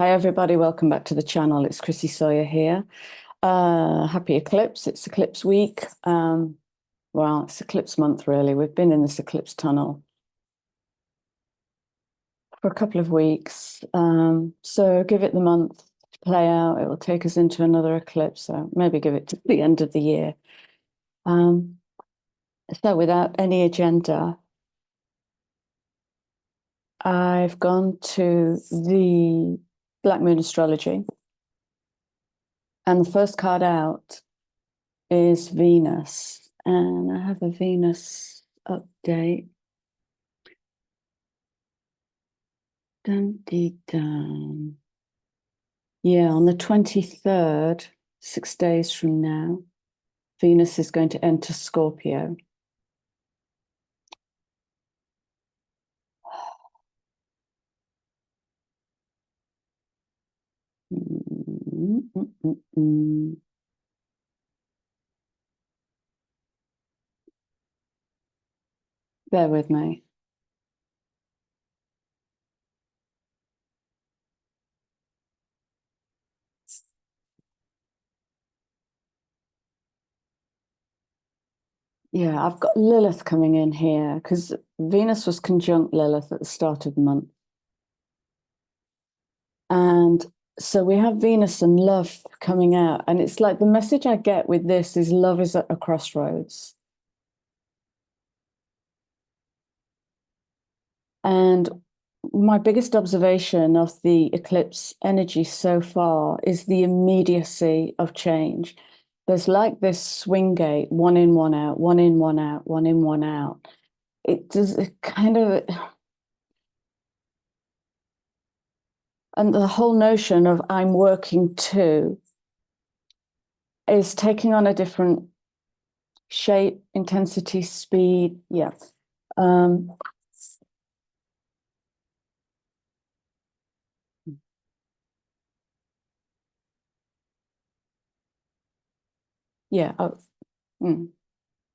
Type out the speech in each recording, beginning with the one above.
Hi everybody, welcome back to the channel. It's Chrissy Sawyer here. Happy eclipse. It's eclipse week. Well, it's eclipse month really. We've been in this eclipse tunnel for a couple of weeks. So give it the month to play out. It will take us into another eclipse. So maybe give it to the end of the year. So without any agenda, I've gone to the Black Moon astrology. And the first card out is Venus, and I have a Venus update. Dun, dee, dun. Yeah, on the 23rd, 6 days from now, Venus is going to enter Scorpio. Bear with me. Yeah, I've got Lilith coming in here because Venus was conjunct Lilith at the start of the month. And so we have Venus and love coming out. And it's like the message I get with this is love is at a crossroads. And my biggest observation of the eclipse energy so far is the immediacy of change. There's like this swing gate, one in, one out, one in, one out, one in, one out. It does kind of, and the whole notion of I'm working too is taking on a different shape, intensity, speed. Yeah. Yeah. Oh,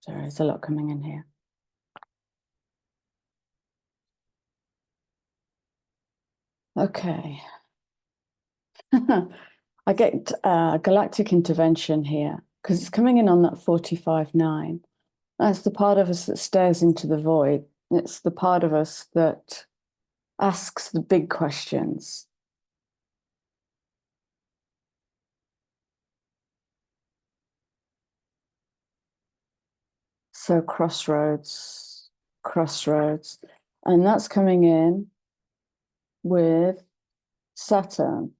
sorry, there's a lot coming in here. Okay. I get galactic intervention here because it's coming in on that 45-9. That's the part of us that stares into the void. It's the part of us that asks the big questions. So crossroads, crossroads. And that's coming in with Saturn.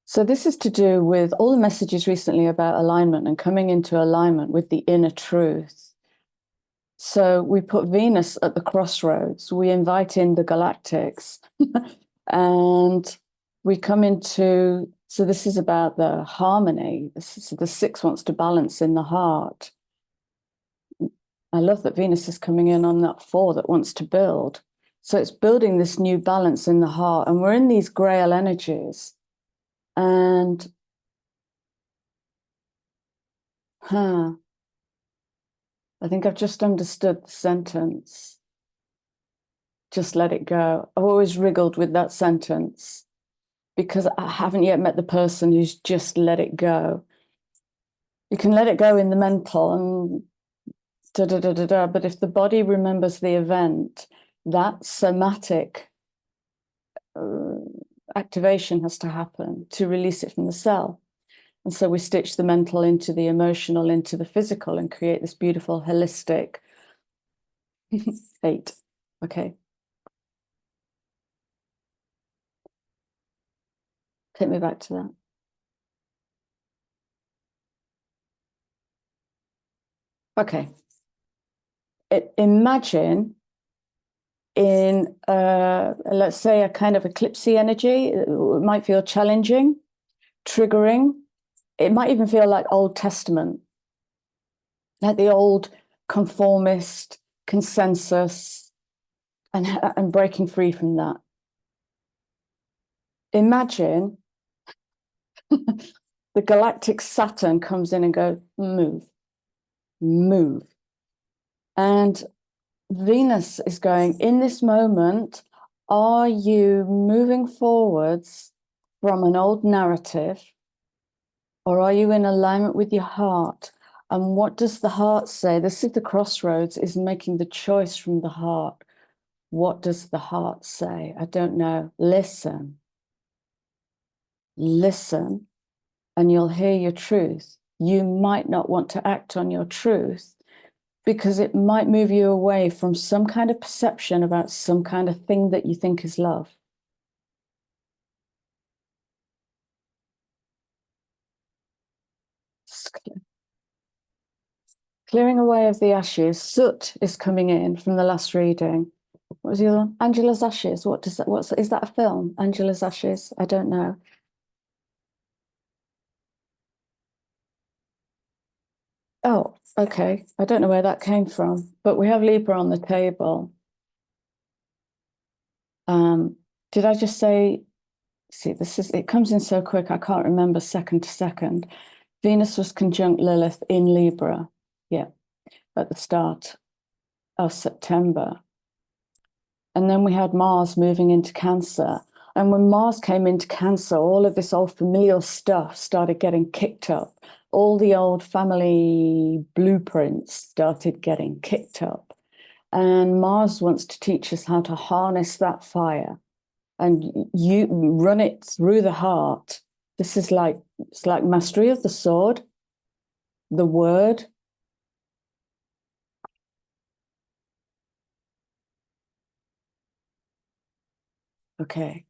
So this is to do with all the messages recently about alignment and coming into alignment with the inner truth. So we put Venus at the crossroads. We invite in the galactics and we come into, so this is about the harmony. So the 6 wants to balance in the heart. I love that Venus is coming in on that 4 that wants to build. So it's building this new balance in the heart. And we're in these grail energies. And I think I've just understood the sentence. Just let it go. I've always wriggled with that sentence because I haven't yet met the person who's just let it go. You can let it go in the mental and da-da-da-da-da, but if the body remembers the event, that somatic activation has to happen to release it from the cell. And so we stitch the mental into the emotional, into the physical, and create this beautiful holistic 8. Okay. Take me back to that. Okay. Imagine in, let's say, a kind of eclipsey energy. It might feel challenging, triggering. It might even feel like Old Testament, like the old conformist consensus and breaking free from that. Imagine the galactic Saturn comes in and goes, move, move. And Venus is going, in this moment, are you moving forwards from an old narrative, or are you in alignment with your heart? And what does the heart say? This is the crossroads, is making the choice from the heart. What does the heart say? I don't know. Listen. Listen, and you'll hear your truth. You might not want to act on your truth because it might move you away from some kind of perception about some kind of thing that you think is love. Clearing away of the ashes. Soot is coming in from the last reading. What was the other one? Angela's Ashes. What does that, is that a film? Angela's Ashes? I don't know. Oh, okay. I don't know where that came from, but we have Libra on the table. Did I just say, see, it comes in so quick, I can't remember second to second. Venus was conjunct Lilith in Libra, yeah, at the start of September. And then we had Mars moving into Cancer. And when Mars came into Cancer, all of this old familial stuff started getting kicked up. All the old family blueprints started getting kicked up. And Mars wants to teach us how to harness that fire and you run it through the heart. This is like, it's like mastery of the sword, the word. Okay.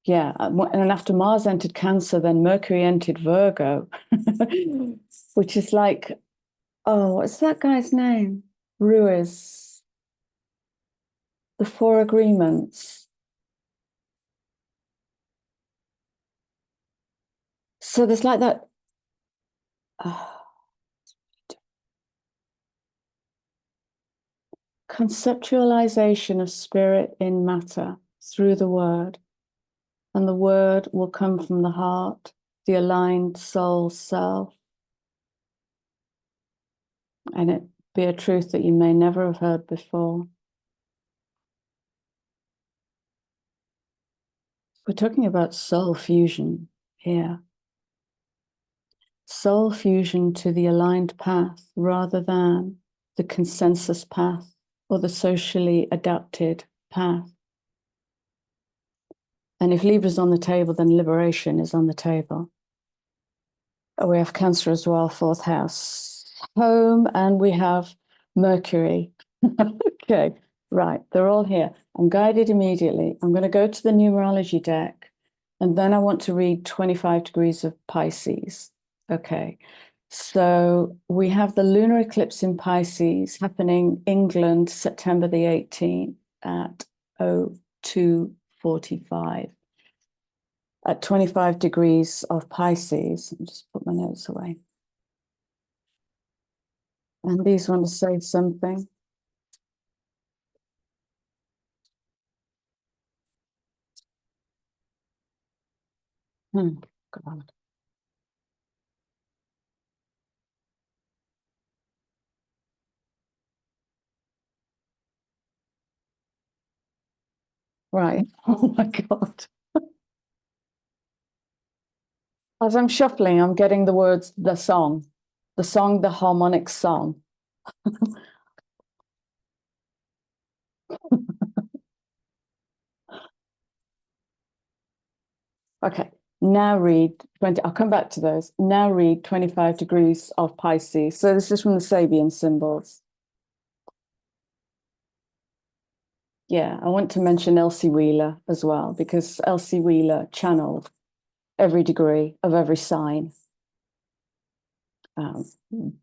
Yeah. And after Mars entered Cancer, then Mercury entered Virgo, which is like, oh, what's that guy's name? Ruiz, the Four Agreements. So there's like that. Conceptualization of spirit in matter through the word. And the word will come from the heart, the aligned soul self. And it be a truth that you may never have heard before. We're talking about soul fusion here. Soul fusion to the aligned path rather than the consensus path or the socially adapted path. And if Libra's on the table, then liberation is on the table. We have Cancer as well, fourth house. Home, and we have Mercury. Okay, right, they're all here. I'm guided immediately. I'm going to go to the numerology deck, and then I want to read 25 degrees of Pisces. Okay, so we have the lunar eclipse in Pisces happening England, September the 18th at 02:45. At 25 degrees of Pisces. I'll just put my notes away. And these want to say something. God. Right. Oh my God. As I'm shuffling, I'm getting the words, the song, the harmonic song. Okay, now read 20, I'll come back to those. Now read 25 degrees of Pisces. So this is from the Sabian symbols. Yeah, I want to mention Elsie Wheeler as well, because Elsie Wheeler channeled every degree of every sign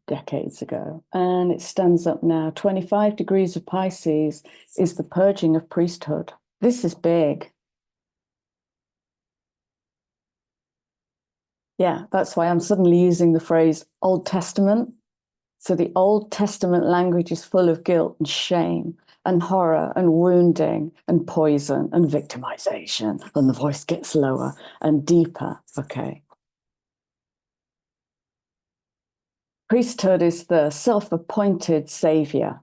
decades ago. And it stands up now. 25 degrees of Pisces is the purging of priesthood. This is big. Yeah, that's why I'm suddenly using the phrase Old Testament. So the Old Testament language is full of guilt and shame and horror and wounding and poison and victimization. And the voice gets lower and deeper. Okay. Priesthood is the self-appointed savior.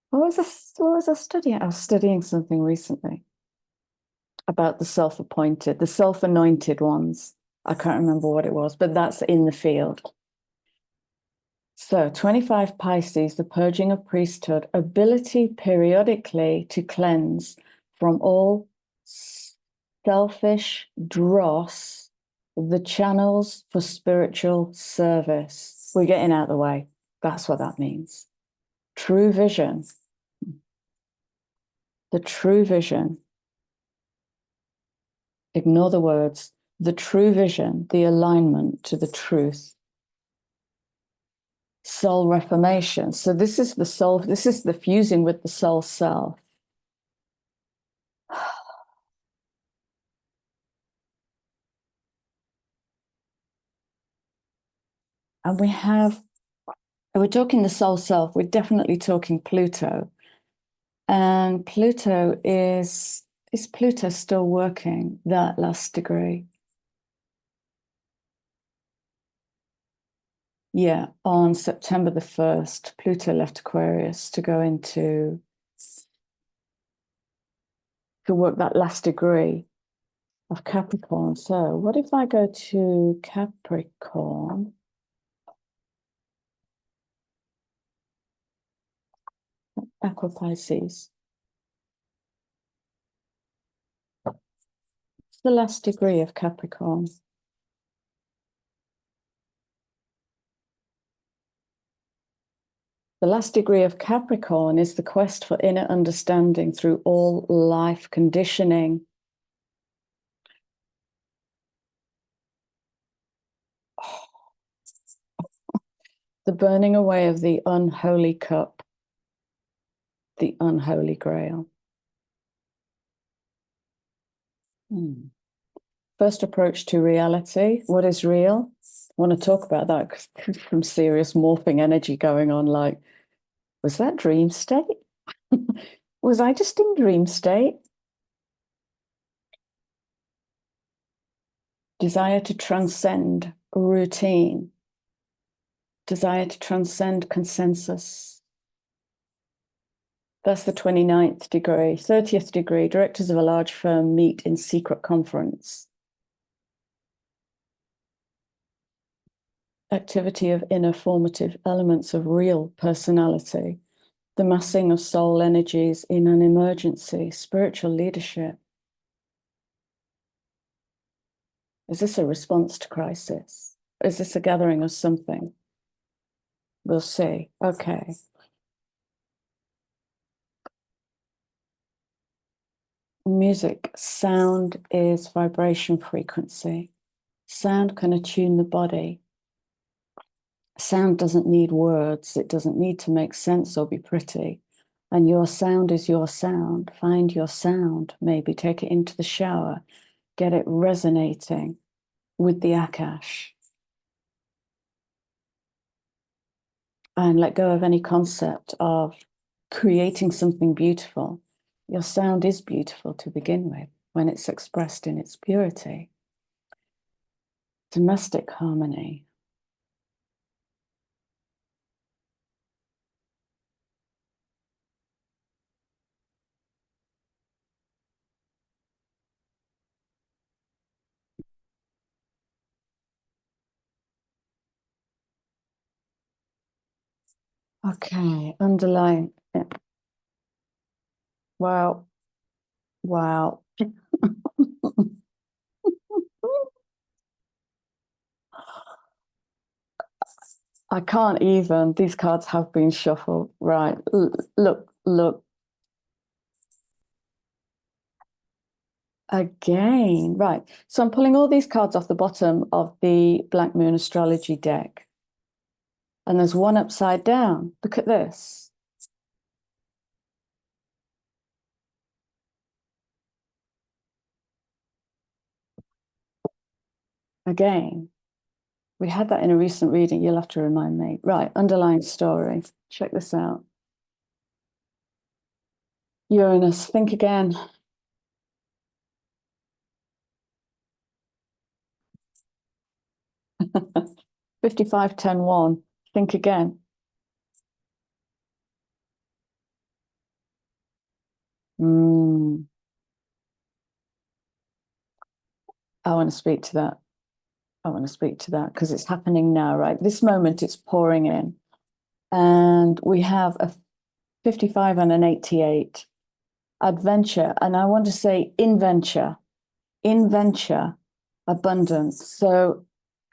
What was I studying? I was studying something recently about the self-appointed, the self-anointed ones. I can't remember what it was, but that's in the field. So 25 Pisces, the purging of priesthood, ability periodically to cleanse from all selfish dross, the channels for spiritual service. We're getting out of the way. That's what that means. True vision. The true vision. Ignore the words. The true vision, the alignment to the truth. Soul reformation. So this is the soul, this is the fusing with the soul self. And we're talking the soul self, we're definitely talking Pluto. And Pluto is Pluto still working that last degree? Yeah, on September the 1st, Pluto left Aquarius to go into, to work that last degree of Capricorn. So what if I go to Capricorn? Aqua Pisces. It's the last degree of Capricorn. The last degree of Capricorn is the quest for inner understanding through all life conditioning. The burning away of the unholy cup, the unholy grail. First approach to reality. What is real? I want to talk about that because there's some serious morphing energy going on. Like, was that dream state? Was I just in dream state? Desire to transcend routine. Desire to transcend consensus. That's the 29th degree. 30th degree, directors of a large firm meet in secret conference. Activity of inner formative elements of real personality. The massing of soul energies in an emergency. Spiritual leadership. Is this a response to crisis? Is this a gathering of something? We'll see. Okay. Music, sound is vibration frequency. Sound can attune the body. Sound doesn't need words. It doesn't need to make sense or be pretty. And your sound is your sound. Find your sound. Maybe take it into the shower. Get it resonating with the Akash. And let go of any concept of creating something beautiful. Your sound is beautiful to begin with when it's expressed in its purity. Domestic harmony. Okay, underline. Wow. Wow. I can't even. These cards have been shuffled. Right. Look, look. Again. Right. So I'm pulling all these cards off the bottom of the Black Moon Astrology deck. And there's one upside down. Look at this. Again. We had that in a recent reading. You'll have to remind me. Right. Underlying story. Check this out. Uranus. Think again. 55, 10, 1. Think again. I want to speak to that. I want to speak to that because it's happening now, right? This moment it's pouring in. And we have a 55 and an 88. Adventure. And I want to say inventure, abundance. So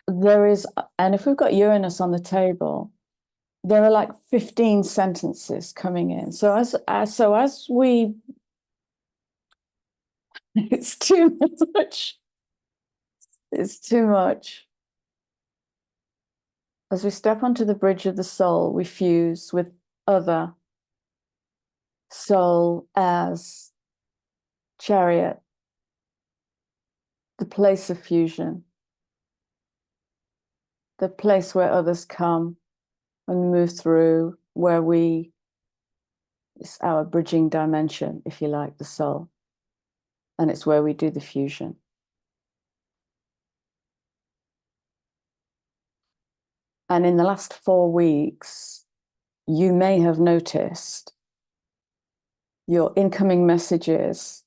there is, and if we've got Uranus on the table, there are like 15 sentences coming in. So as we, it's too much. It's too much. As we step onto the bridge of the soul, we fuse with other soul as chariot, the place of fusion, the place where others come and move through, where it's our bridging dimension, if you like, the soul. And it's where we do the fusion. And in the last 4 weeks, you may have noticed your incoming messages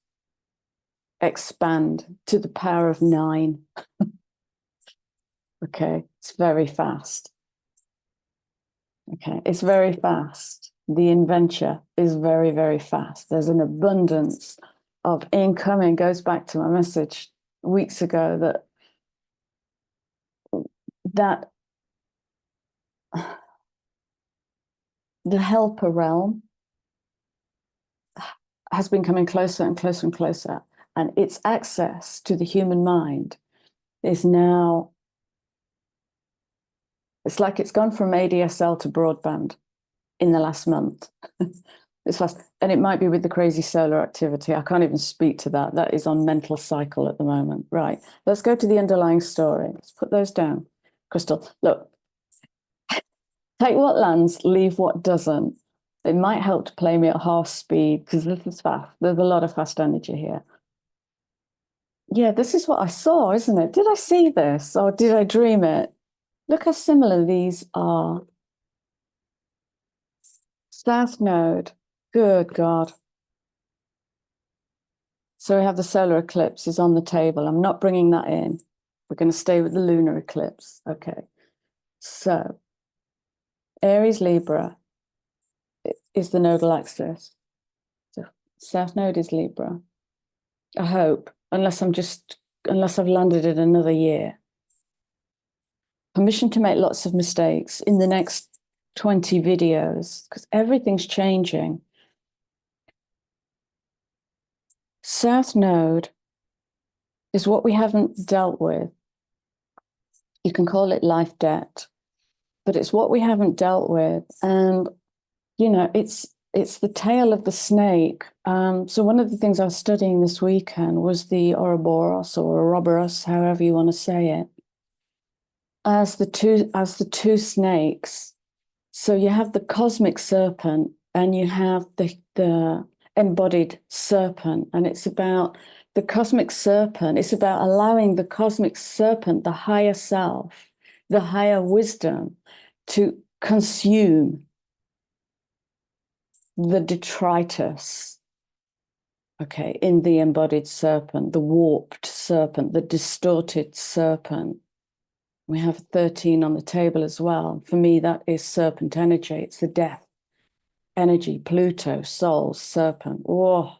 expand to the power of 9. Okay, it's very fast. Okay, it's very fast. The inventure is very, very fast. There's an abundance of incoming. Goes back to my message weeks ago that the helper realm has been coming closer and closer and closer, and its access to the human mind is now, it's like it's gone from ADSL to broadband in the last month. It's fast. And it might be with the crazy solar activity. I can't even speak to that. That is on mental cycle at the moment. Right. Let's go to the underlying story. Let's put those down. Crystal, look, take what lands, leave what doesn't. It might help to play me at half speed because this is fast. There's a lot of fast energy here. Yeah, this is what I saw, isn't it? Did I see this or did I dream it? Look how similar these are. South node. Good God. So we have the solar eclipse is on the table. I'm not bringing that in. We're going to stay with the lunar eclipse. Okay. So Aries Libra is the nodal axis. So South node is Libra. I hope, unless I've landed in another year. Permission to make lots of mistakes in the next 20 videos because everything's changing. South node is what we haven't dealt with. You can call it life debt, but it's what we haven't dealt with. And, you know, it's the tail of the snake. So one of the things I was studying this weekend was the Ouroboros or Ouroboros, however you want to say it, as the two snakes. So you have the cosmic serpent and you have the embodied serpent, and it's about the cosmic serpent. It's about allowing the cosmic serpent, the higher self, the higher wisdom, to consume the detritus, okay, in the embodied serpent, the warped serpent, the distorted serpent. We have 13 on the table as well. For me, that is serpent energy. It's the death energy, Pluto, soul, serpent. Oh,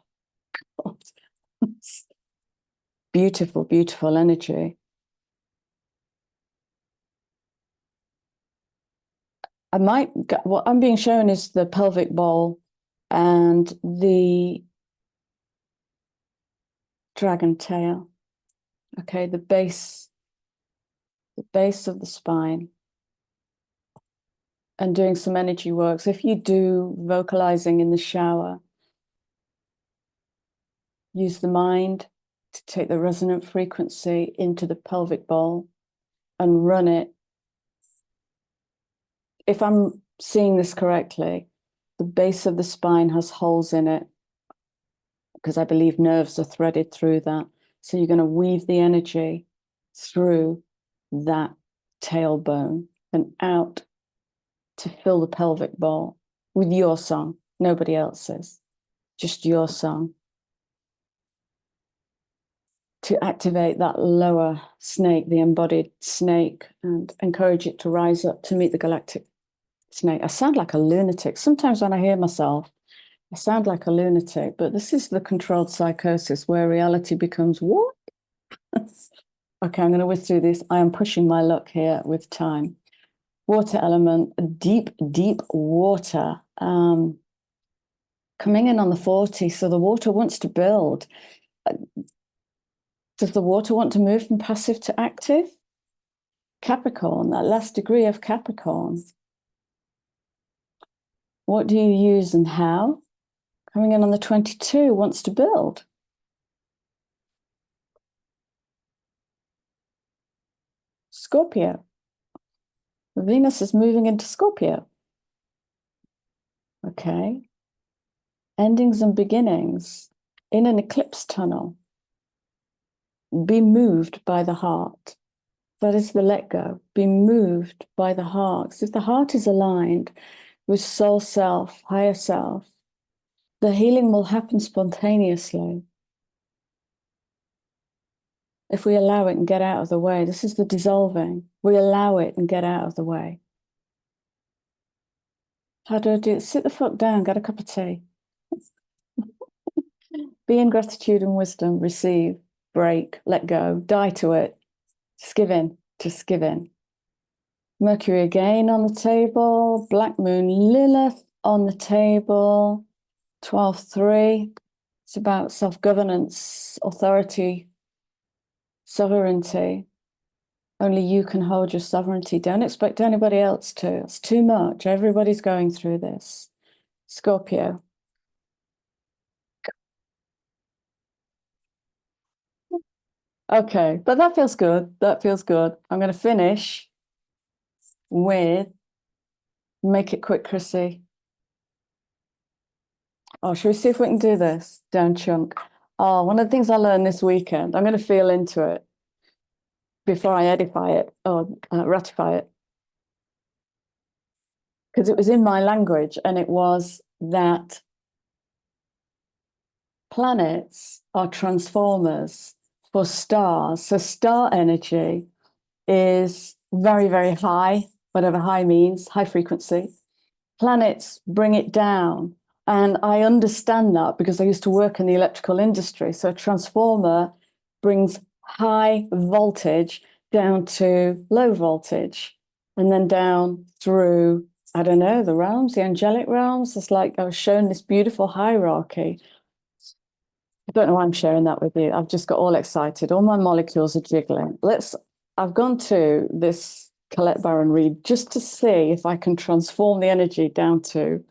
beautiful, beautiful energy. What I'm being shown is the pelvic bowl and the dragon tail. Okay, the base of the spine. And doing some energy work. So if you do vocalizing in the shower, use the mind to take the resonant frequency into the pelvic bowl and run it. If I'm seeing this correctly, the base of the spine has holes in it because I believe nerves are threaded through that. So you're going to weave the energy through that tailbone and out to fill the pelvic bowl with your song, nobody else's, just your song. To activate that lower snake, the embodied snake, and encourage it to rise up to meet the galactic snake. I sound like a lunatic. Sometimes when I hear myself, I sound like a lunatic, but this is the controlled psychosis where reality becomes what? Okay, I'm going to whiz through this. I am pushing my luck here with time. Water element, deep, deep water. Coming in on the 40, so the water wants to build. Does the water want to move from passive to active? Capricorn, that last degree of Capricorn. What do you use and how? Coming in on the 22, wants to build. Scorpio. Venus is moving into Scorpio. Okay. Endings and beginnings in an eclipse tunnel. Be moved by the heart. That is the let go. Be moved by the heart. So if the heart is aligned with soul self, higher self, the healing will happen spontaneously. If we allow it and get out of the way, this is the dissolving. We allow it and get out of the way. How do I do it? Sit the fuck down, get a cup of tea. Be in gratitude and wisdom, receive, break, let go, die to it. Just give in, just give in. Mercury again on the table, Black Moon Lilith on the table, 12-3. It's about self-governance, authority, sovereignty. Only you can hold your sovereignty. Don't expect anybody else to. It's too much. Everybody's going through this. Scorpio. Okay, but that feels good. That feels good. I'm going to finish with, make it quick, Chrissy. Oh, should we see if we can do this? Down chunk. Oh, one of the things I learned this weekend, I'm going to feel into it before I edify it or ratify it. Because it was in my language, and it was that planets are transformers for stars. So star energy is very, very high, whatever high means, high frequency. Planets bring it down. And I understand that because I used to work in the electrical industry. So a transformer brings high voltage down to low voltage and then down through, I don't know, the realms, the angelic realms. It's like I was shown this beautiful hierarchy. I don't know why I'm sharing that with you. I've just got all excited. All my molecules are jiggling. I've gone to this Colette Baron read just to see if I can transform the energy down to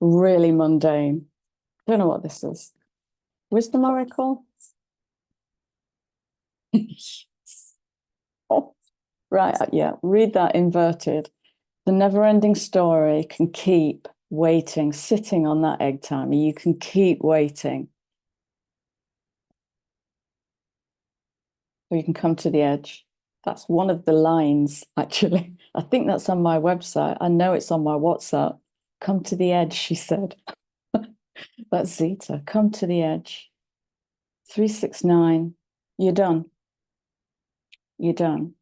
really mundane. Don't know what this is. Wisdom Oracle? Oh, right, yeah, read that inverted. The never-ending story can keep waiting, sitting on that egg timer. You can keep waiting. Or you can come to the edge. That's one of the lines, actually. I think that's on my website. I know it's on my WhatsApp. Come to the edge, she said. That's Zeta. Come to the edge. 369. You're done. You're done.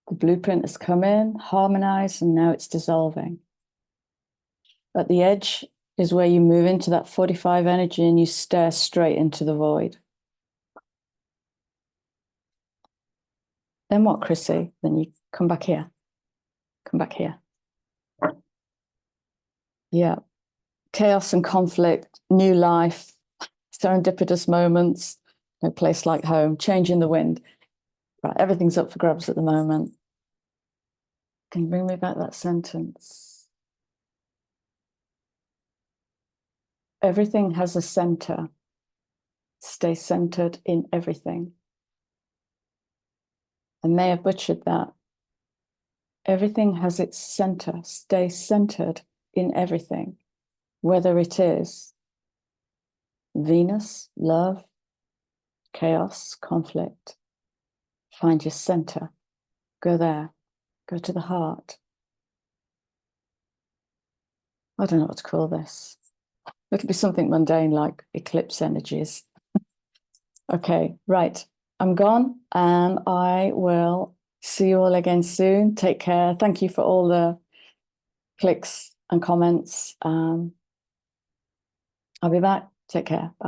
The blueprint has come in, harmonized, and now it's dissolving. At the edge is where you move into that 45 energy and you stare straight into the void. Then what, Chrissy? Then you come back here. Come back here. Yeah. Chaos and conflict, new life, serendipitous moments, no place like home, change in the wind. Right, everything's up for grabs at the moment. Can you bring me back that sentence? Everything has a center. Stay centered in everything. I may have butchered that. Everything has its center. Stay centered in everything, whether it is Venus, love, chaos, conflict. Find your center. Go there. Go to the heart. I don't know what to call this. It'll be something mundane like eclipse energies. Okay, right. I'm gone and I will see you all again soon. Take care. Thank you for all the clicks and comments. I'll be back. Take care. Bye.